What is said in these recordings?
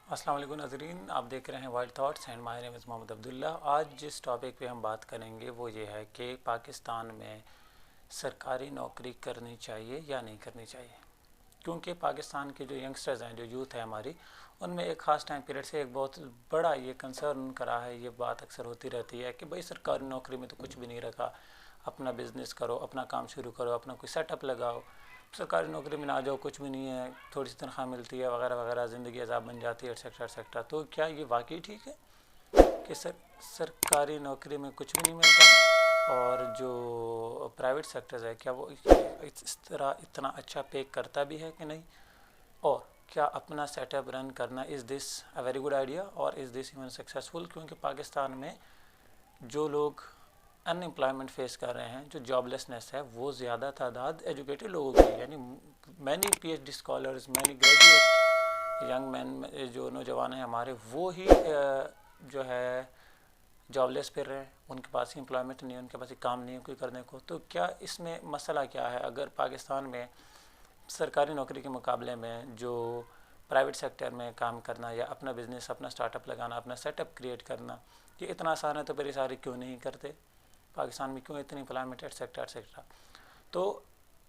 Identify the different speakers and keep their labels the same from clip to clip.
Speaker 1: अस्सलाम वालेकुम नाज़रीन, आप देख रहे हैं wild thoughts and my name is Mohammad Abdullah. आज जिस टॉपिक पे हम बात करेंगे वो ये है कि पाकिस्तान में सरकारी नौकरी करनी चाहिए या नहीं करनी चाहिए। क्योंकि पाकिस्तान के जो यंगस्टर्स हैं, जो यूथ है हमारी, उनमें एक ख़ास टाइम पीरियड से एक बहुत बड़ा ये कंसर्न करा है। ये बात अक्सर होती रहती है कि भाई सरकारी नौकरी में तो कुछ भी नहीं रखा, अपना बिज़नेस करो, अपना काम शुरू करो, अपना कोई सेटअप लगाओ, सरकारी नौकरी में ना जाओ, कुछ भी नहीं है, थोड़ी सी तनख्वाह मिलती है वगैरह वगैरह, ज़िंदगी अजाब बन जाती है, एक्सेट्रा एक्सेट्रा। तो क्या ये वाकई ठीक है कि सरकारी नौकरी में कुछ भी नहीं मिलता, और जो प्राइवेट सेक्टर्स है क्या वो इस तरह इतना अच्छा पे करता भी है कि नहीं, और क्या अपना सेटअप रन करना is this a very good idea और इज़ दिस इवन सक्सेसफुल। क्योंकि पाकिस्तान में जो लोग अनएम्प्लॉयमेंट फेस कर रहे हैं, जो जॉबलेसनेस है, वो ज़्यादा तादाद एजुकेटेड लोगों की, यानी many PhD scholars, many graduate young man, जो नौजवान हैं हमारे, वो ही जो है जॉबलेस फिर रहे हैं। उनके पास ही एम्प्लॉयमेंट नहीं है, उनके पास ही काम नहीं है कोई करने को। तो क्या इसमें मसला क्या है? अगर पाकिस्तान में सरकारी नौकरी के मुकाबले में जो प्राइवेट सेक्टर में काम करना या अपना बिज़नेस, अपना स्टार्टअप लगाना, अपना सेटअप क्रिएट करना, ये इतना आसान है, तो फिर ये सारे क्यों नहीं करते? पाकिस्तान में क्यों इतनी एम्प्लॉयमेंट एटसेट्रा एटसेट्रा। तो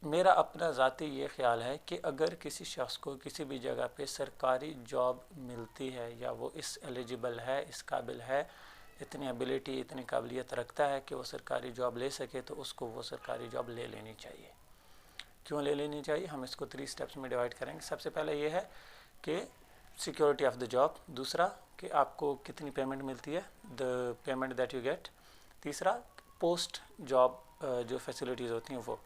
Speaker 1: मेरा अपना ज़ाती ये ख्याल है कि अगर किसी शख्स को किसी भी जगह पे सरकारी जॉब मिलती है, या वो इस एलिजिबल है, इस काबिल है, इतनी एबिलिटी, इतनी काबिलियत रखता है कि वो सरकारी जॉब ले सके, तो उसको वो सरकारी जॉब ले लेनी चाहिए। क्यों ले लेनी चाहिए? हम इसको 3 स्टेप्स में डिवाइड करेंगे। सबसे पहले ये है कि सिक्योरिटी ऑफ द जॉब। दूसरा कि आपको कितनी पेमेंट मिलती है, the payment that you get. तीसरा पोस्ट जॉब जो फैसिलिटीज़ होती हैं वो।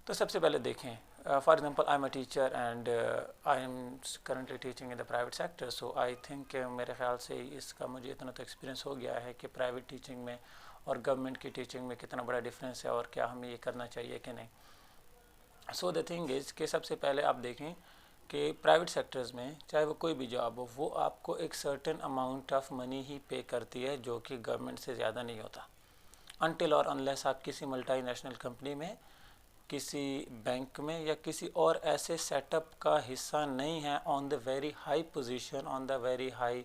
Speaker 1: तो सबसे पहले देखें, for example I am a teacher and I am currently teaching in the private sector. So I think मेरे ख्याल से इसका मुझे इतना तो एक्सपीरियंस हो गया है कि प्राइवेट टीचिंग में और गवर्नमेंट की टीचिंग में कितना बड़ा डिफरेंस है, और क्या हमें ये करना चाहिए कि नहीं। सो द थिंग इज़ कि सबसे पहले आप देखें कि प्राइवेट सेक्टर्स में चाहे वो कोई भी जॉब हो, वो आपको एक सर्टेन अमाउंट ऑफ मनी ही पे करती है, जो कि गवर्नमेंट से ज़्यादा नहीं होता। अनटिल और अनलेस आप किसी मल्टीनेशनल कंपनी में, किसी बैंक में, या किसी और ऐसे सेटअप का हिस्सा नहीं है on the very high position, on the very high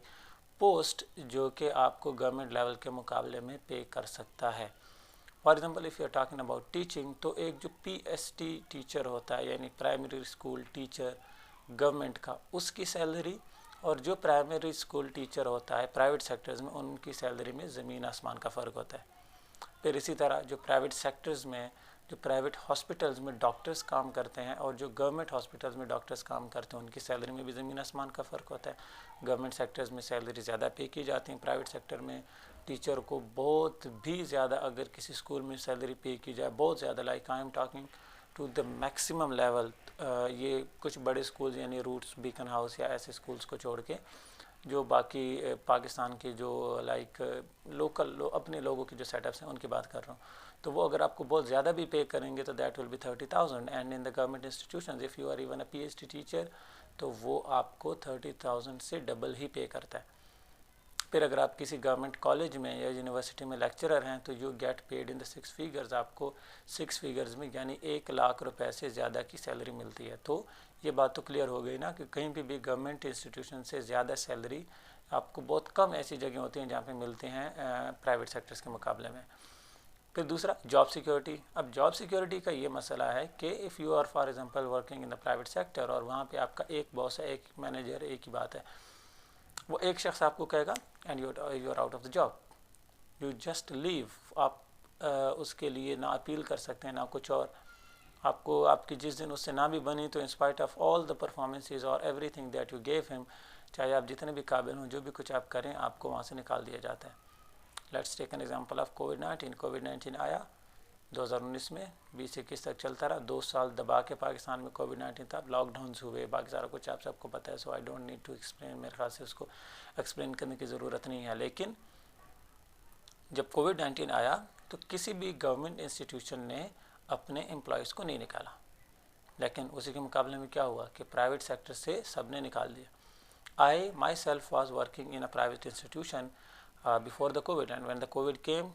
Speaker 1: post, जो कि आपको गवर्नमेंट लेवल के मुकाबले में पे कर सकता है। For example if you are talking about teaching, तो एक जो पीएसटी टीचर होता है, यानी प्राइमरी स्कूल टीचर गवर्नमेंट का, उसकी सैलरी, और जो प्राइमरी स्कूल टीचर होता है प्राइवेट सेक्टर्स में, उनकी सैलरी में ज़मीन आसमान का फ़र्क होता है। फिर इसी तरह जो प्राइवेट सेक्टर्स में, जो प्राइवेट हॉस्पिटल्स में डॉक्टर्स काम करते हैं, और जो गवर्नमेंट हॉस्पिटल्स में डॉक्टर्स काम करते हैं, उनकी सैलरी में भी ज़मीन आसमान का फ़र्क होता है। गवर्नमेंट सेक्टर्स में सैलरी ज़्यादा पे की जाती है, प्राइवेट सेक्टर में टीचर को बहुत भी ज़्यादा, अगर किसी स्कूल में सैलरी पे की जाए बहुत ज़्यादा, like I am talking to the maximum level. ये कुछ बड़े स्कूल्स यानी रूट्स, बीकन हाउस या ऐसे स्कूल्स को छोड़ के, जो बाकी पाकिस्तान के जो लाइक लोकल अपने लोगों के जो सेटअप्स हैं उनकी बात कर रहा हूँ, तो वो अगर आपको बहुत ज़्यादा भी पे करेंगे तो that will be 30,000। And in the government institution if you are even a PhD teacher, तो वो आपको 30,000 से डबल ही पे करता है। फिर अगर आप किसी गवर्नमेंट कॉलेज में या यूनिवर्सिटी में लेक्चरर हैं, तो you get paid in the 6 figures. आपको 6 फिगर्स में यानी 1 लाख रुपए से ज़्यादा की सैलरी मिलती है। तो ये बात तो क्लियर हो गई ना कि कहीं भी गवर्नमेंट इंस्टीट्यूशन से ज़्यादा सैलरी आपको बहुत कम ऐसी जगह होती हैं जहाँ पे मिलते हैं प्राइवेट सेक्टर्स के मुकाबले में। फिर दूसरा जॉब सिक्योरिटी। अब जॉब सिक्योरिटी का ये मसला है कि if you are for example working in the private sector, और वहाँ पे आपका एक बॉस है, एक मैनेजर, एक ही बात है, वो एक शख्स आपको कहेगा and you are out of the job, you just leave. आप उसके लिए ना अपील कर सकते हैं ना कुछ और। आपको आपकी जिस दिन उससे ना भी बनी, तो in spite of all the performances और everything that you gave him, चाहे आप जितने भी काबिल हों, जो भी कुछ आप करें, आपको वहाँ से निकाल दिया जाता है। Let's take an example of कोविड-19। कोविड-19 आया 2019 में, 2021 तक चलता रहा, 2 साल दबा के पाकिस्तान में कोविड-19 था, लॉकडाउन्स हुए, बाकी सारा कुछ आप सबको पता है। So I don't need to explain, मेरे ख्याल से उसको एक्सप्लेन करने की ज़रूरत नहीं है। लेकिन जब कोविड-19 आया, तो किसी भी गवर्नमेंट इंस्टीट्यूशन ने अपने एम्प्लॉयज़ को नहीं निकाला, लेकिन उसी के मुकाबले में क्या हुआ कि प्राइवेट सेक्टर से सब ने निकाल दिया। I myself was working in a private institution before the covid, and when the covid came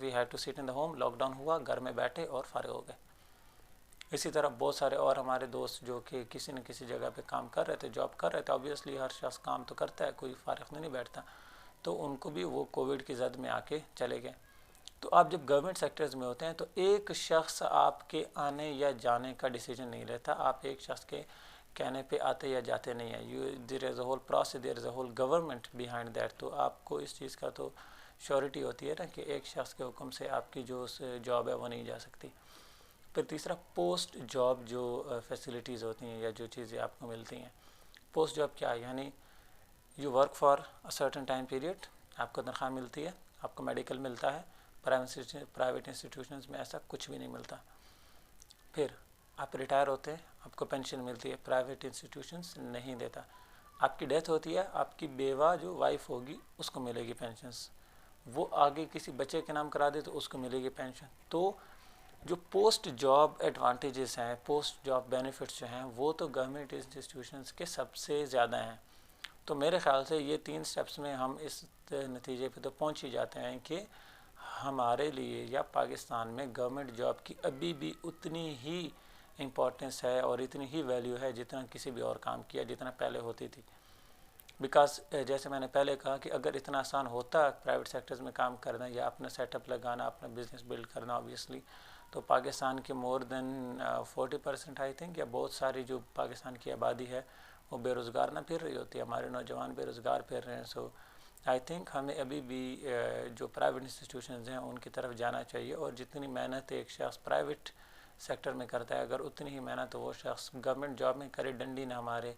Speaker 1: we had to sit in the home. Lockdown हुआ, घर में बैठे और फारिग हो गए। इसी तरह बहुत सारे और हमारे दोस्त जो कि किसी न किसी जगह पे काम कर रहे थे, जॉब कर रहे थे, ऑब्वियसली हर शख्स काम तो करता है, कोई फारिग नहीं बैठता, तो उनको भी वो कोविड की जद में आके चले गए। तो आप जब गवर्नमेंट सेक्टर्स में होते हैं तो एक शख्स आपके आने या जाने का डिसीजन नहीं लेता, आप एक शख्स के कहने पे आते या जाते नहीं है। There is a whole process, there is a whole government behind that. तो आपको इस चीज़ का तो श्योरिटी होती है ना कि एक शख्स के हुक्म से आपकी जो जॉब है वो नहीं जा सकती। फिर तीसरा, पोस्ट जॉब जो फैसिलिटीज़ होती हैं या जो चीज़ें आपको मिलती हैं। पोस्ट जॉब क्या है? यानी you work for a certain time period, आपको तनख्वाह मिलती है, आपको मेडिकल मिलता है। प्राइवेट इंस्टीट्यूशंस में ऐसा कुछ भी नहीं मिलता। फिर आप रिटायर होते हैं, आपको पेंशन मिलती है, प्राइवेट इंस्टीट्यूशंस नहीं देता। आपकी डेथ होती है, आपकी बेवा जो वाइफ होगी उसको मिलेगी पेंशन्स, वो आगे किसी बच्चे के नाम करा दे तो उसको मिलेगी पेंशन। तो जो पोस्ट जॉब एडवांटेजेस हैं, पोस्ट जॉब बेनिफिट्स जो हैं, वो तो गवर्नमेंट इंस्टीट्यूशंस के सबसे ज़्यादा हैं। तो मेरे ख़्याल से ये 3 स्टेप्स में हम इस नतीजे पे तो पहुंच ही जाते हैं कि हमारे लिए या पाकिस्तान में गवर्नमेंट जॉब की अभी भी उतनी ही इम्पोर्टेंस है और इतनी ही वैल्यू है जितना किसी भी और काम किया जितना पहले होती थी। बिकॉज जैसे मैंने पहले कहा कि अगर इतना आसान होता प्राइवेट सेक्टर्स में काम करना या अपना सेटअप लगाना, अपना बिजनेस बिल्ड करना, ऑब्वियसली तो पाकिस्तान के मोर देन 40% आई थिंक, या बहुत सारी जो पाकिस्तान की आबादी है वो बेरोज़गार ना फिर रही होती है, हमारे नौजवान बेरोज़गार फिर रहे हैं। सो आई थिंक हमें अभी भी जो प्राइवेट इंस्टीट्यूशंस हैं उनकी तरफ जाना चाहिए, और जितनी मेहनत एक शख्स प्राइवेट सेक्टर में करता है, अगर उतनी ही मेहनत वो शख्स गवर्नमेंट जॉब में करे, डंडी ना हमारे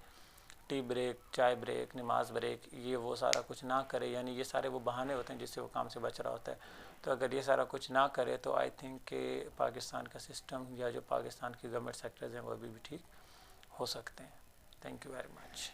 Speaker 1: टी ब्रेक, चाय ब्रेक, नमाज ब्रेक, ये वो सारा कुछ ना करे, यानी ये सारे वो बहाने होते हैं जिससे वो काम से बच रहा होता है। तो अगर ये सारा कुछ ना करे तो आई थिंक कि पाकिस्तान का सिस्टम या जो पाकिस्तान की गवर्नमेंट सेक्टर्स हैं वो अभी भी ठीक हो सकते हैं। Thank you very much.